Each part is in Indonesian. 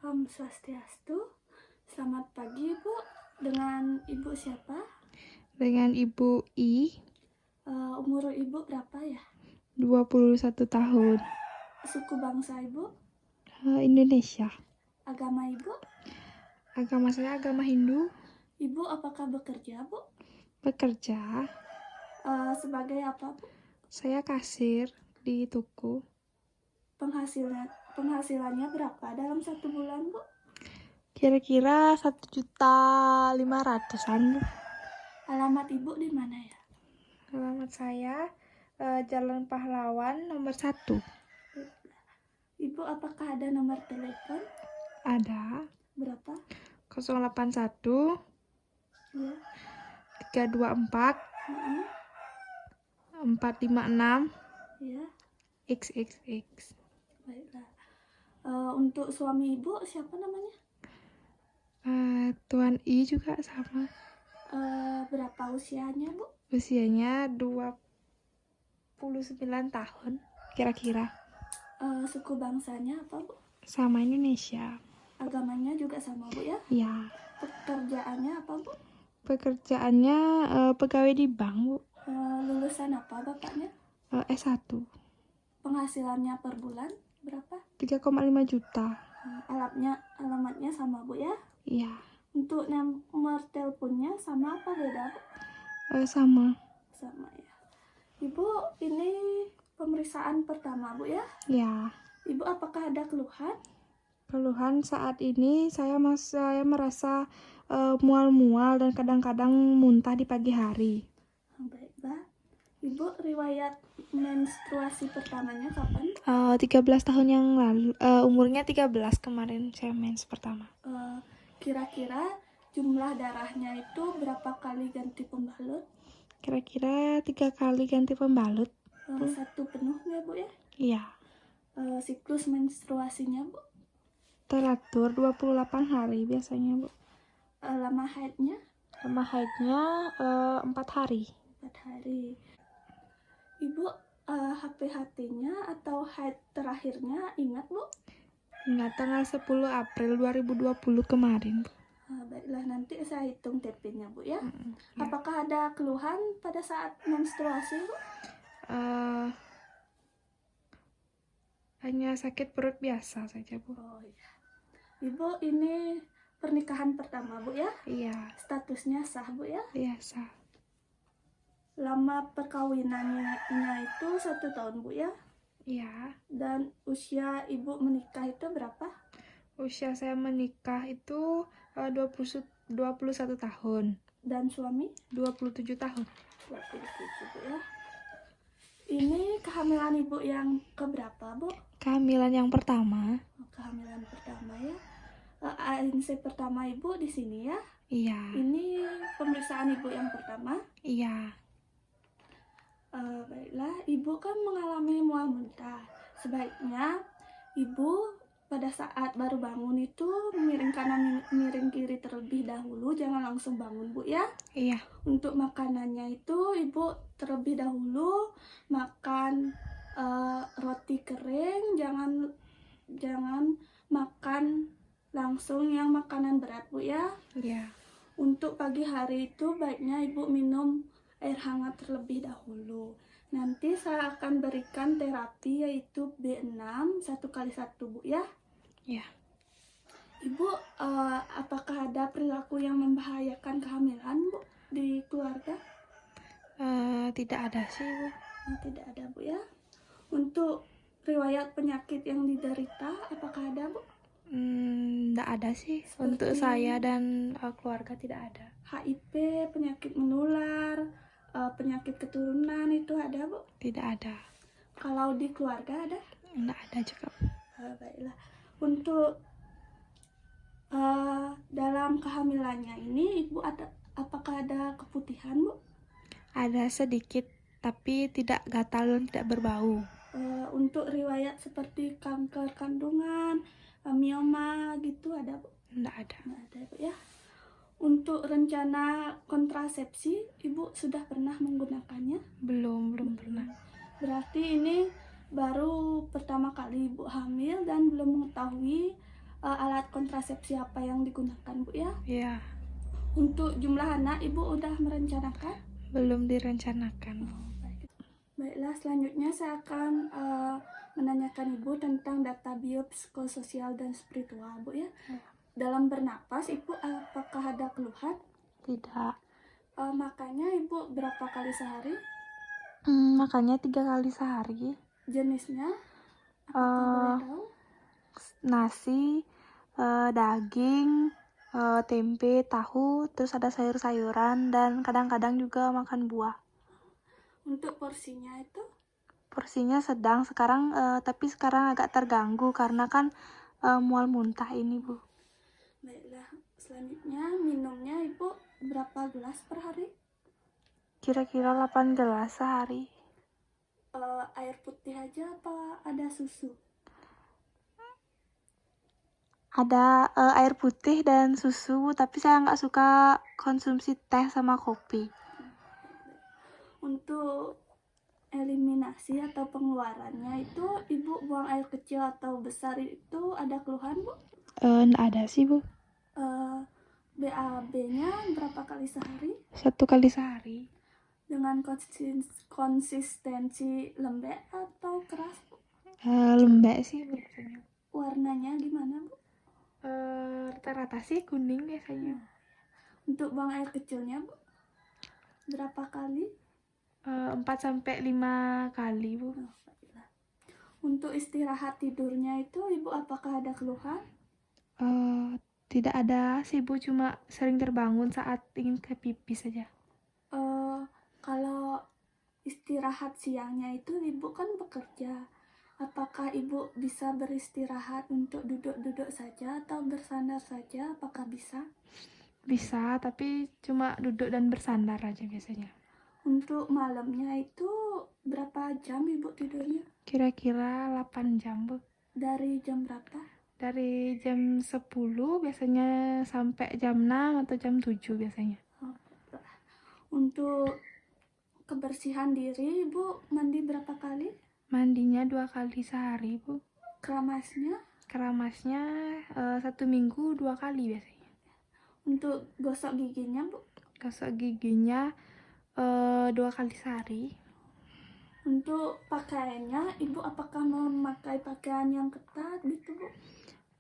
Om Swastiastu. Selamat pagi, Bu. Dengan Ibu siapa? Dengan Ibu I, Umur Ibu berapa ya? 21 tahun, Suku bangsa Ibu? Indonesia. Agama Ibu? Agama saya agama Hindu. Ibu apakah bekerja, Bu? Bekerja, Sebagai apa, Bu? saya kasir di toko. Penghasilannya berapa dalam satu bulan, Bu? Kira-kira 1.500.000-an. Alamat Ibu di mana ya? Alamat saya Jalan Pahlawan nomor 1. Ibu apakah ada nomor telepon? Ada Berapa? 081 Ya. 324 456 Ya. XXX. Baiklah. Untuk suami Ibu siapa namanya? Tuan I juga sama. Berapa usianya, Bu? Usianya 29 tahun kira-kira. Suku bangsanya apa, Bu? Sama Indonesia. Agamanya juga sama, Bu ya? Ya. Pekerjaannya apa, Bu? Pekerjaannya pegawai di bank, Bu. Lulusan apa bapaknya? S1. Penghasilannya per bulan berapa? 3,5 juta. Alamatnya sama, Bu ya? Iya. Untuk nomor teleponnya sama apa beda, Bu? Sama. Sama ya. Ibu, ini pemeriksaan pertama, Bu ya? Ya. Ibu apakah ada keluhan? Keluhan saat ini saya merasa mual-mual dan kadang-kadang muntah di pagi hari. Baiklah. Ibu, riwayat menstruasi pertamanya kapan? 13 tahun yang lalu. Umurnya 13 kemarin saya mens pertama. Kira-kira jumlah darahnya itu berapa kali ganti pembalut? Kira-kira 3 kali ganti pembalut. Satu penuh ya, Bu ya? Iya. Siklus menstruasinya, Bu? Teratur 28 hari biasanya, Bu. Lama haidnya? Lama haidnya 4 hari. 4 hari. Ibu, HPHT-nya atau haid terakhirnya ingat, Bu? Ingat tanggal 10 April 2020 kemarin, Bu. Baiklah, nanti saya hitung TP-nya, Bu ya. Ya. Apakah ada keluhan pada saat menstruasi, Bu? Hanya sakit perut biasa saja, Bu. Oh iya. Ibu, ini pernikahan pertama, Bu ya? Iya. Statusnya sah, Bu ya? Biasa. Lama perkawinannya itu 1 tahun, Bu ya? Iya. Dan usia Ibu menikah itu berapa? Usia saya menikah itu 21 tahun. Dan suami? 27 tahun. 27, Bu ya. Ini kehamilan Ibu yang keberapa, Bu? Kehamilan yang pertama. Kehamilan pertama ya. ANC pertama Ibu di sini ya. Iya. Ini pemeriksaan Ibu yang pertama. Iya. Baiklah, Ibu kan mengalami mual muntah. Sebaiknya Ibu pada saat baru bangun itu miring kanan miring kiri terlebih dahulu, jangan langsung bangun, Bu ya. Iya. Untuk makanannya itu Ibu terlebih dahulu makan roti kering, jangan makan langsung yang makanan berat, Bu ya. Iya. Untuk pagi hari itu baiknya Ibu minum air hangat terlebih dahulu. Nanti saya akan berikan terapi yaitu B6 1x1, Bu ya. Iya. Ibu, apakah ada perilaku yang membahayakan kehamilan, Bu, di keluarga? Tidak ada sih, Bu. Tidak ada, Bu ya. Untuk riwayat penyakit yang diderita, apakah ada, Bu? Tidak ada sih. Untuk saya dan keluarga tidak ada. HIV, penyakit menular, penyakit keturunan itu ada, Bu? Tidak ada. Kalau di keluarga ada? Tidak ada juga. Baiklah. Untuk dalam kehamilannya ini Ibu apakah ada keputihan, Bu? Ada sedikit, tapi tidak gatal dan tidak berbau. Untuk riwayat seperti kanker kandungan, mioma gitu ada, Bu? Tidak ada. Nggak ada, Bu ya. Untuk rencana kontrasepsi, Ibu sudah pernah menggunakannya? Belum pernah. Berarti ini baru pertama kali Ibu hamil dan belum mengetahui alat kontrasepsi apa yang digunakan Bu ya. Iya, Untuk jumlah anak Ibu udah merencanakan? belum direncanakan. Baiklah, selanjutnya saya akan menanyakan Ibu tentang data biopsikososial dan spiritual Bu ya. Dalam bernapas Ibu apakah ada keluhan? Tidak. Makannya Ibu berapa kali sehari? Makannya 3 kali sehari. Jenisnya apakah boleh tahu? Nasi, daging, tempe, tahu, terus ada sayur-sayuran, dan kadang-kadang juga makan buah. Untuk porsinya itu? Porsinya sedang sekarang, tapi sekarang agak terganggu karena kan mual muntah ini, Bu. Baiklah, selanjutnya minumnya Ibu berapa gelas per hari? Kira-kira 8 gelas sehari. Air putih aja apa ada susu? Ada air putih dan susu, tapi saya nggak suka konsumsi teh sama kopi. Untuk eliminasi atau pengeluarannya itu Ibu buang air kecil atau besar itu ada keluhan Bu? Nggak ada sih, Bu. BAB-nya berapa kali sehari? 1 kali sehari. Dengan konsistensi lembek atau keras Bu? Lembek sih biasanya. Warnanya gimana Bu? Rata-rata sih kuning biasanya. Untuk buang air kecilnya Bu? Berapa kali? 4-5 kali, Bu. Baiklah. Untuk istirahat tidurnya itu Ibu apakah ada keluhan? Tidak ada sih, Bu, cuma sering terbangun saat ingin ke pipis saja. Kalau istirahat siangnya itu Ibu kan bekerja. Apakah Ibu bisa beristirahat untuk duduk-duduk saja atau bersandar saja? Apakah bisa? Bisa, tapi cuma duduk dan bersandar aja biasanya. Untuk malamnya itu berapa jam Ibu tidurnya? Kira-kira 8 jam, Bu. Dari jam berapa? Dari jam 10 biasanya sampai jam 6 atau jam 7 biasanya. Untuk kebersihan diri Ibu mandi berapa kali? Mandinya 2 kali sehari, Bu. Keramasnya? Keramasnya 1 minggu 2 kali biasanya. Untuk gosok giginya Bu? Gosok giginya 2 kali sehari. Untuk pakaiannya Ibu apakah memakai pakaian yang ketat gitu Bu?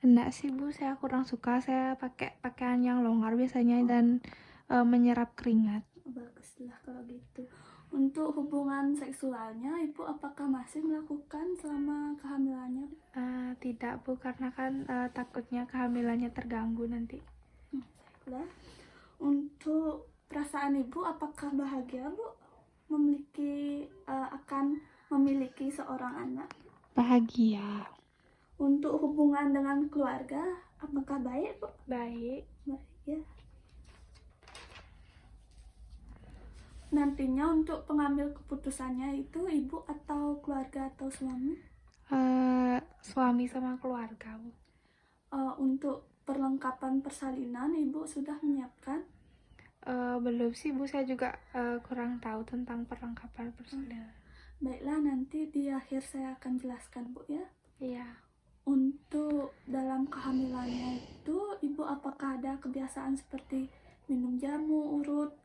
Enggak sih, Bu, saya kurang suka. Saya pakai pakaian yang longgar biasanya dan menyerap keringat. Baguslah kalau gitu. Untuk hubungan seksualnya Ibu apakah masih melakukan selama kehamilannya? Tidak, Bu, karena kan takutnya kehamilannya terganggu nanti. Baiklah. Untuk perasaan Ibu apakah bahagia Bu akan memiliki seorang anak? Bahagia. Untuk hubungan dengan keluarga apakah baik Bu? Baik. Baik ya. Nantinya untuk pengambil keputusannya itu Ibu atau keluarga atau suami? Suami sama keluarga, Bu. Untuk perlengkapan persalinan Ibu sudah menyiapkan? Belum sih, Bu, saya juga kurang tahu tentang perlengkapan persalinan. Baiklah, nanti di akhir saya akan jelaskan Bu ya. Iya. Untuk dalam kehamilannya itu Ibu apakah ada kebiasaan seperti minum jamu, urut,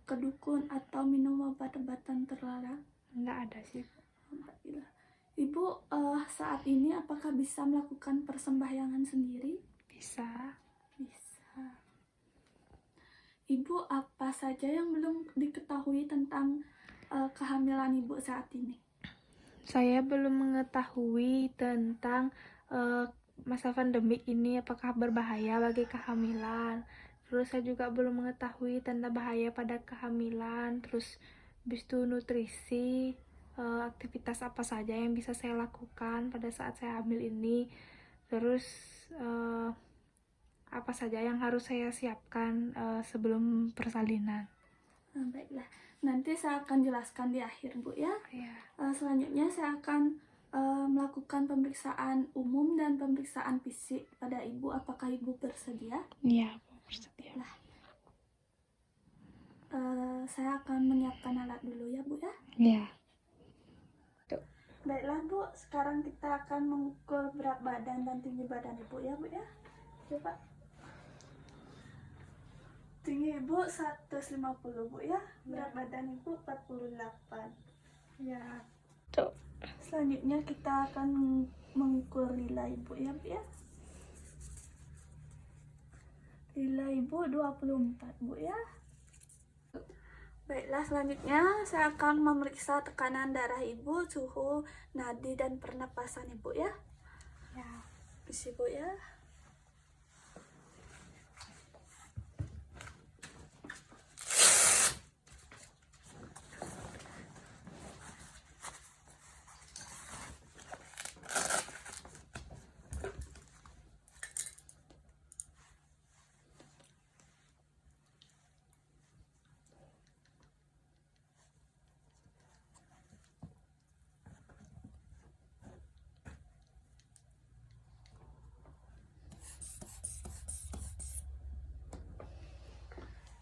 kedukun atau minum obat-obatan terlarang? Enggak ada sih, Bu. Baiklah. Ibu saat ini apakah bisa melakukan persembahyangan sendiri? Bisa. Bisa. Ibu apa saja yang belum diketahui tentang kehamilan Ibu saat ini? Saya belum mengetahui tentang masa pandemik ini apakah berbahaya bagi kehamilan. Terus saya juga belum mengetahui tanda bahaya pada kehamilan. Terus habis itu nutrisi, aktivitas apa saja yang bisa saya lakukan pada saat saya hamil ini. Terus apa saja yang harus saya siapkan sebelum persalinan. Baiklah, nanti saya akan jelaskan di akhir Bu ya. Ya. Selanjutnya saya akan melakukan pemeriksaan umum dan pemeriksaan fisik pada Ibu. Apakah Ibu bersedia? Iya, bersedia. Baiklah. Saya akan menyiapkan alat dulu ya Bu ya. Iya. Baiklah Bu, sekarang kita akan mengukur berat badan dan tinggi badan Ibu ya Bu ya. Coba. Tinggi ibu 150 bu ya. Berat badan ibu 48. Ya. Tuh. Selanjutnya kita akan mengukur lila ibu ya bu ya. Lila ibu 24 bu ya. Baiklah, selanjutnya saya akan memeriksa tekanan darah ibu, suhu nadi dan pernapasan ibu ya. Ya. Isi bu ya.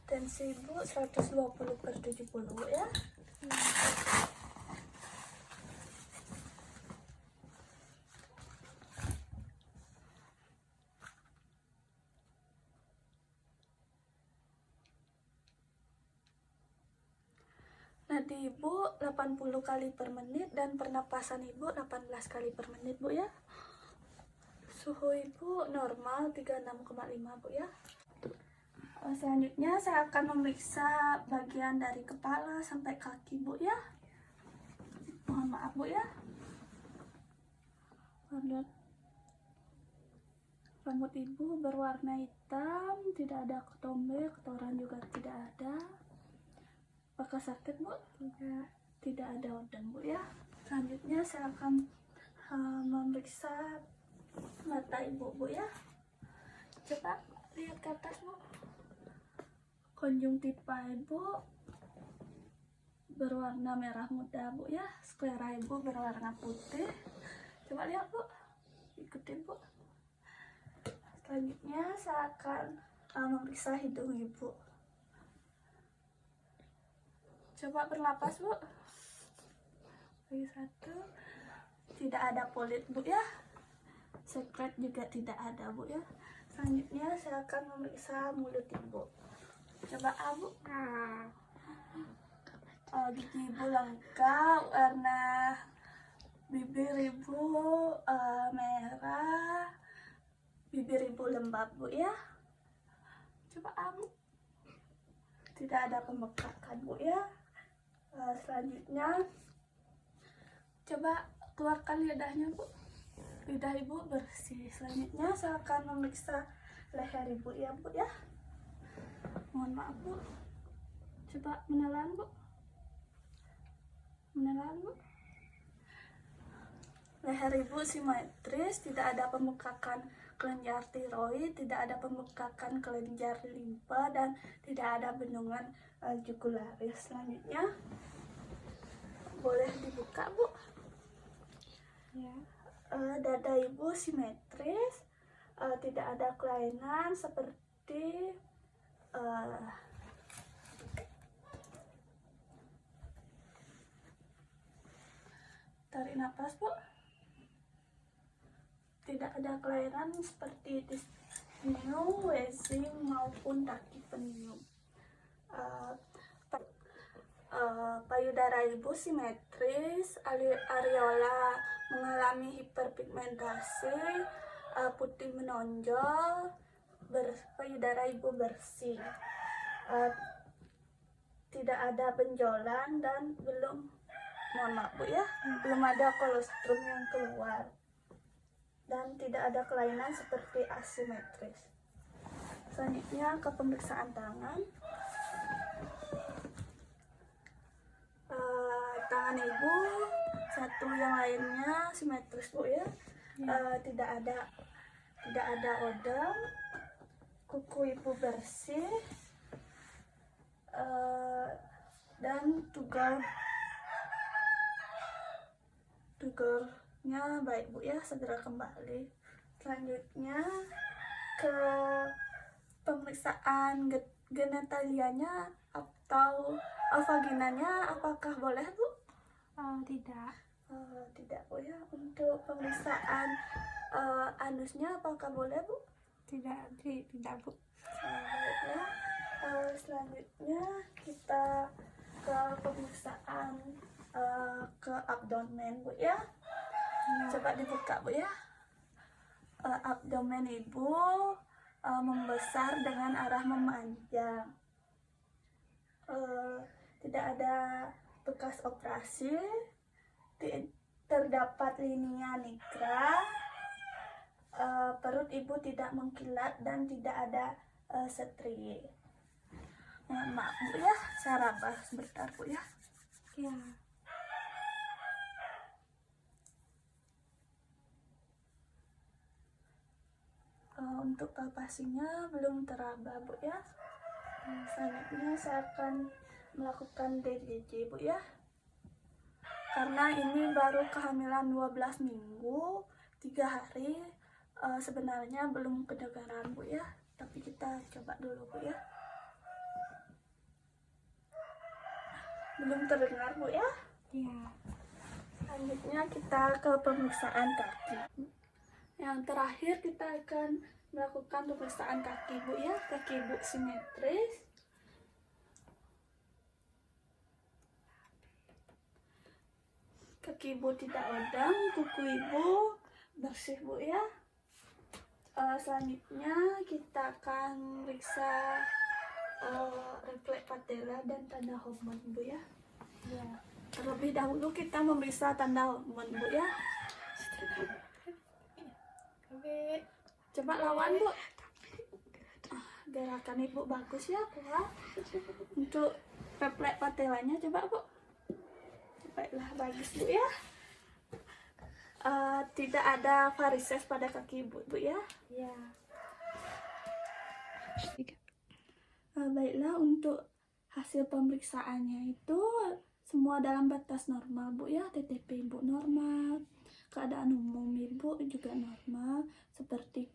Tensi ibu 120/70 ya. Nadi ibu 80 kali per menit dan pernapasan ibu 18 kali per menit bu ya. Suhu ibu normal 36,5 bu ya. Selanjutnya saya akan memeriksa bagian dari kepala sampai kaki bu ya. Mohon maaf bu ya. Rambut ibu berwarna hitam, tidak ada ketombe, kotoran juga tidak ada. Apakah sakit bu? Tidak ada odang bu ya. Selanjutnya saya akan memeriksa mata ibu bu ya. Coba lihat ke atas bu. Konjungtiva ibu berwarna merah muda bu ya. Sklera ibu berwarna putih. Coba lihat bu, ikutin bu. Selanjutnya saya akan memeriksa hidung ibu. Coba bernapas bu. Lagi satu. Tidak ada polit bu ya. Sekret juga tidak ada bu ya. Selanjutnya saya akan memeriksa mulut ibu. Coba bu. Gigi ibu lengkap, warna bibir ibu merah, bibir ibu lembab bu ya. Coba bu. Tidak ada pembekakan bu ya. Selanjutnya coba keluarkan lidahnya bu. Lidah ibu bersih. Selanjutnya saya akan memeriksa leher ibu ya bu ya. Mohon maaf bu. Coba menelan bu. Menelan bu. Leher ibu simetris, tidak ada pembekakan kelenjar tiroid, tidak ada pembekakan kelenjar limpa, dan tidak ada bendungan jugularis. Selanjutnya boleh dibuka bu. Ya. Dada ibu simetris, tidak ada kelainan seperti tarik nafas bu. Tidak ada kelainan seperti dyspnea, wheezing maupun tachypnea. Payudara ibu simetris, areola mengalami hiperpigmentasi, putih menonjol, payudara ibu bersih, tidak ada benjolan dan belum, mohon maaf bu ya, belum ada kolostrum yang keluar dan tidak ada kelainan seperti asimetris. Selanjutnya ke pemeriksaan tangan. Tangan ibu satu yang lainnya simetris bu ya. Tidak ada odang, kuku ibu bersih, dan tugalnya baik bu ya, segera kembali. Selanjutnya ke pemeriksaan genitalianya atau vaginanya, apakah boleh bu? Tidak. Tidak bu ya. Untuk pemeriksaan anusnya apakah boleh bu? Tidak Bu. Baiklah, selanjutnya kita ke pemeriksaan ke abdomen Bu ya. Coba dibuka Bu ya. Abdomen ibu membesar dengan arah memanjang. Tidak ada bekas operasi, terdapat linia nigra, perut ibu tidak mengkilat dan tidak ada stri. Maaf Bu ya, saya rabah sebentar Bu ya. Ya. Untuk palpasinya belum teraba Bu ya. Selanjutnya saya akan melakukan DJJ Bu ya. Karena ini baru kehamilan 12 minggu 3 hari, sebenarnya belum kedengaran Bu ya. Tapi kita coba dulu Bu ya. Belum terdengar Bu ya. Ya. Selanjutnya kita ke pemeriksaan kaki. Yang terakhir kita akan melakukan pemeriksaan kaki Bu ya. Kaki ibu simetris. Kaki ibu tidak odang, kuku ibu bersih Bu ya. Selanjutnya kita akan periksa refleks patella dan tanda hormon Bu ya. Ya. Terlebih dahulu kita memeriksa tanda hormon Bu ya. Coba lawan Bu. Gerakan ibu bagus ya kuat. Untuk refleks patellanya coba Bu. Baiklah, bagus Bu ya. Tidak ada varises pada kaki ibu Bu ya. Ya. Baiklah, untuk hasil pemeriksaannya itu semua dalam batas normal Bu ya. TTP ibu normal, keadaan umum ibu juga normal, seperti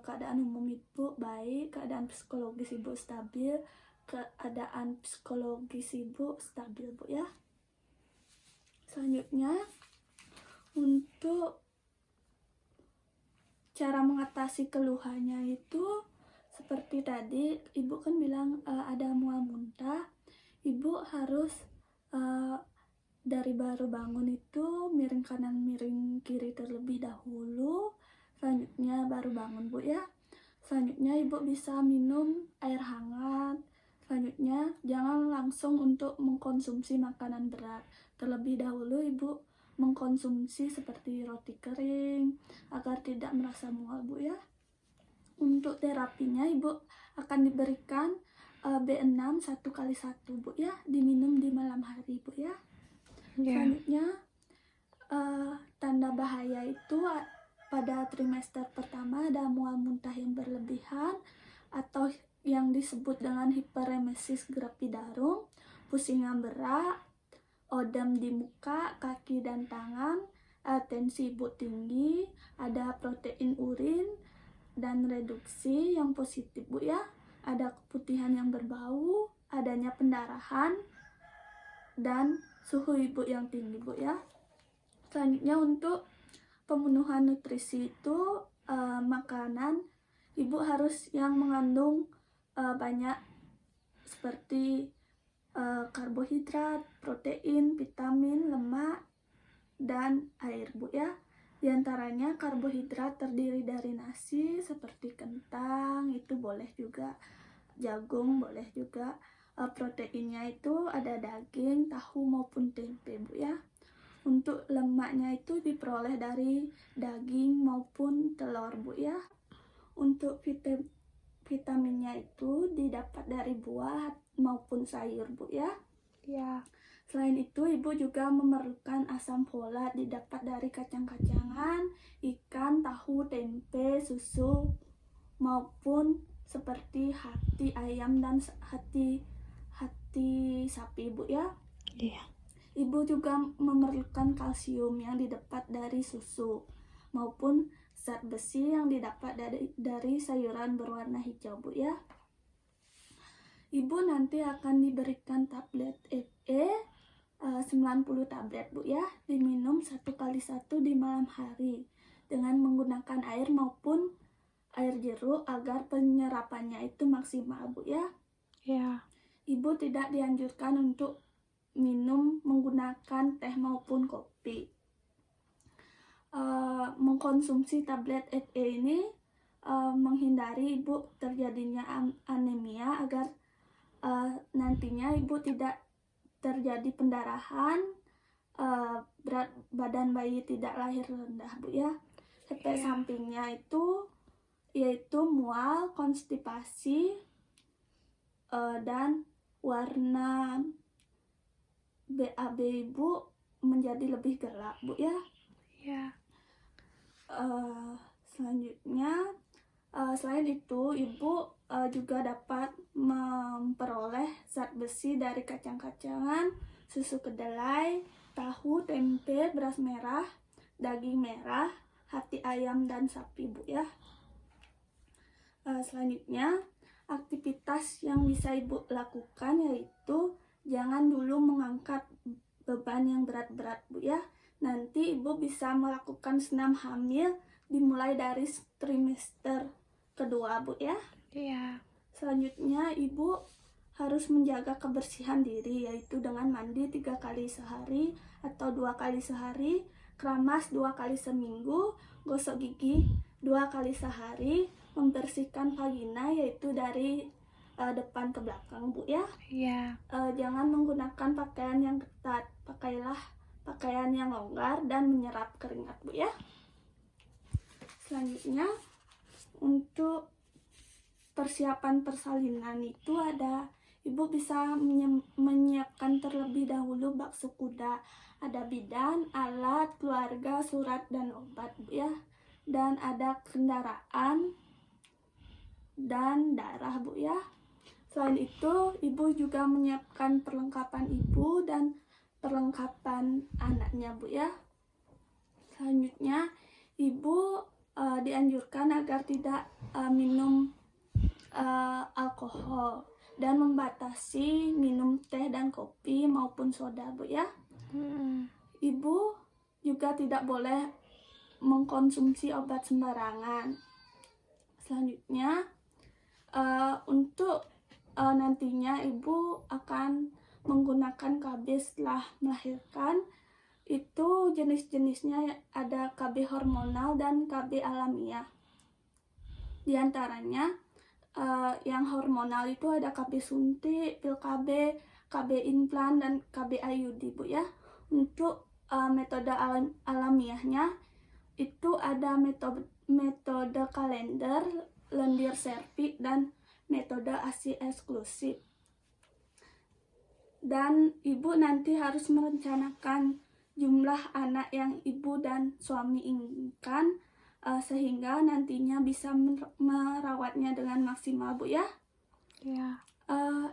keadaan umum ibu baik, keadaan psikologis ibu stabil, keadaan psikologis ibu stabil Bu ya. Selanjutnya untuk cara mengatasi keluhannya itu seperti tadi ibu kan bilang ada mual muntah. Ibu harus dari baru bangun itu miring kanan miring kiri terlebih dahulu, selanjutnya baru bangun Bu ya. Selanjutnya ibu bisa minum air hangat. Selanjutnya jangan langsung untuk mengkonsumsi makanan berat. Terlebih dahulu ibu mengkonsumsi seperti roti kering agar tidak merasa mual Bu ya. Untuk terapinya ibu akan diberikan B6 1x1 Bu ya, diminum di malam hari Bu ya. Selanjutnya tanda bahaya itu pada trimester pertama ada mual muntah yang berlebihan atau yang disebut dengan hiperemesis gravidarum, pusing yang berat, odem di muka, kaki dan tangan, tensi ibu tinggi, ada protein urin dan reduksi yang positif Bu ya, ada keputihan yang berbau, adanya pendarahan dan suhu ibu yang tinggi Bu ya. Selanjutnya untuk pemenuhan nutrisi itu makanan ibu harus yang mengandung banyak seperti karbohidrat, protein, vitamin, lemak, dan air Bu ya. Di antaranya karbohidrat terdiri dari nasi seperti kentang, itu boleh juga, jagung boleh juga. Proteinnya itu ada daging, tahu maupun tempe Bu ya. Untuk lemaknya itu diperoleh dari daging maupun telur Bu ya. Untuk vitaminnya itu didapat dari buah maupun sayur Bu ya. Ya. Selain itu ibu juga memerlukan asam folat didapat dari kacang-kacangan, ikan, tahu, tempe, susu maupun seperti hati ayam dan hati sapi Bu ya. Iya. Ibu juga memerlukan kalsium yang didapat dari susu maupun zat besi yang didapat dari sayuran berwarna hijau Bu ya. Ibu nanti akan diberikan tablet FE 90 tablet Bu ya, diminum 1x1 di malam hari dengan menggunakan air maupun air jeruk agar penyerapannya itu maksimal Bu ya. Ya. Ibu tidak dianjurkan untuk minum menggunakan teh maupun kopi. Mengkonsumsi tablet FE ini menghindari ibu terjadinya anemia agar nantinya ibu tidak terjadi pendarahan, berat badan bayi tidak lahir rendah Bu ya. Efek sampingnya itu yaitu mual, konstipasi, dan warna BAB ibu menjadi lebih gelap Bu ya. Ya. Selanjutnya selain itu ibu juga dapat memperoleh zat besi dari kacang-kacangan, susu kedelai, tahu, tempe, beras merah, daging merah, hati ayam dan sapi Bu ya. Selanjutnya aktivitas yang bisa ibu lakukan yaitu jangan dulu mengangkat beban yang berat-berat Bu ya. Nanti ibu bisa melakukan senam hamil dimulai dari trimester kedua Bu ya. Iya. Selanjutnya ibu harus menjaga kebersihan diri yaitu dengan mandi 3 kali sehari atau 2 kali sehari, keramas 2 kali seminggu, gosok gigi 2 kali sehari, membersihkan vagina yaitu dari depan ke belakang Bu ya. Iya. Jangan menggunakan pakaian yang ketat, pakailah pakaian yang longgar dan menyerap keringat Bu ya. Selanjutnya untuk persiapan persalinan itu ada ibu bisa menyiapkan terlebih dahulu bakso kuda, ada bidan, alat, keluarga, surat dan obat Bu ya, dan ada kendaraan dan darah Bu ya. Selain itu ibu juga menyiapkan perlengkapan ibu dan perlengkapan anaknya Bu ya. Selanjutnya ibu dianjurkan agar tidak minum alkohol dan membatasi minum teh dan kopi maupun soda Bu ya. Ibu juga tidak boleh mengkonsumsi obat sembarangan. Selanjutnya untuk nantinya ibu akan menggunakan KB setelah melahirkan. Itu jenis-jenisnya ada KB hormonal dan KB alamiah. Di antaranya yang hormonal itu ada KB suntik, pil KB, KB implan dan KB IUD Bu ya. Untuk metode alamiahnya itu ada metode kalender, lendir serviks dan metode ASI eksklusif. Dan ibu nanti harus merencanakan jumlah anak yang ibu dan suami inginkan sehingga nantinya bisa merawatnya dengan maksimal Bu ya. Ya.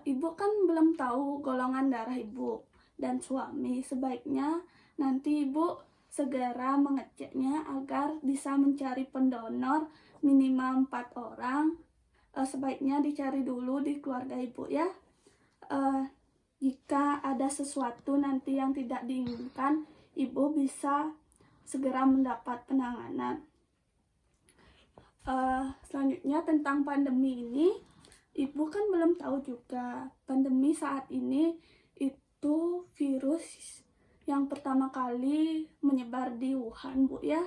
Ibu kan belum tahu golongan darah ibu dan suami, sebaiknya nanti ibu segera mengeceknya agar bisa mencari pendonor minimal 4 orang. Sebaiknya dicari dulu di keluarga ibu ya. Jika ada sesuatu nanti yang tidak diinginkan, ibu bisa segera mendapat penanganan. Selanjutnya tentang pandemi ini, ibu kan belum tahu juga pandemi saat ini itu virus yang pertama kali menyebar di Wuhan Bu ya.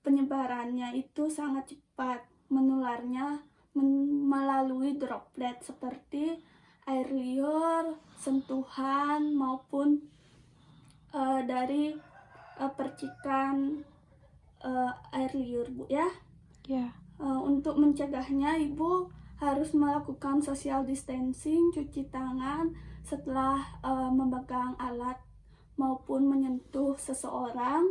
Penyebarannya itu sangat cepat, menularnya melalui droplet seperti air liur, sentuhan maupun dari percikan air liur Bu ya. Ya. Untuk mencegahnya ibu harus melakukan social distancing, cuci tangan setelah memegang alat maupun menyentuh seseorang.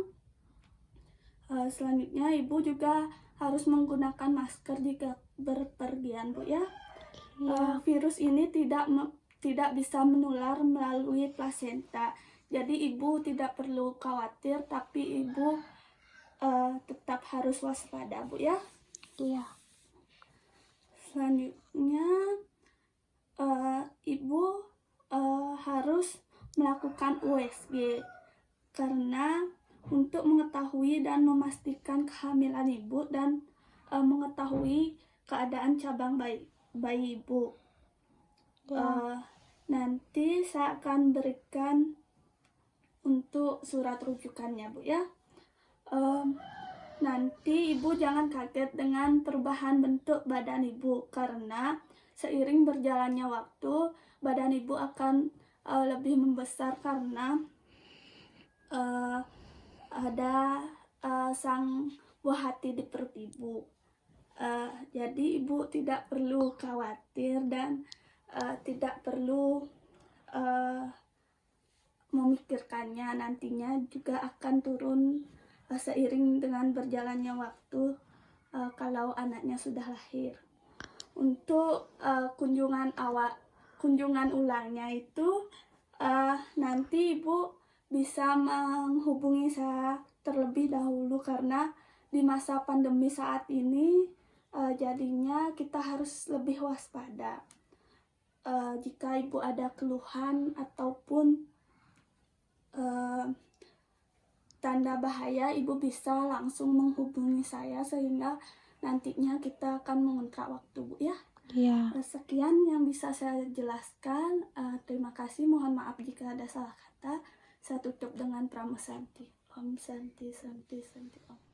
Selanjutnya ibu juga harus menggunakan masker jika berpergian Bu ya. Virus ini tidak bisa menular melalui plasenta. Jadi ibu tidak perlu khawatir, tapi ibu tetap harus waspada Bu ya. Iya. Selanjutnya ibu harus melakukan USG karena untuk mengetahui dan memastikan kehamilan ibu dan mengetahui keadaan cabang bayi ibu. Nanti saya akan berikan untuk surat rujukannya Bu ya. Nanti ibu jangan kaget dengan perubahan bentuk badan ibu, karena seiring berjalannya waktu badan ibu akan lebih membesar karena ada sang buah hati di perut ibu. Jadi ibu tidak perlu khawatir dan tidak perlu memikirkannya, nantinya juga akan turun seiring dengan berjalannya waktu kalau anaknya sudah lahir. Untuk kunjungan ulangnya itu nanti ibu bisa menghubungi saya terlebih dahulu, karena di masa pandemi saat ini jadinya kita harus lebih waspada. Jika ibu ada keluhan ataupun tanda bahaya, ibu bisa langsung menghubungi saya sehingga nantinya kita akan mengontrak waktu Bu ya. Iya. Sekian yang bisa saya jelaskan. Terima kasih, mohon maaf jika ada salah kata. Saya tutup dengan Pramu Santi. Om Santi Santi Santi Om.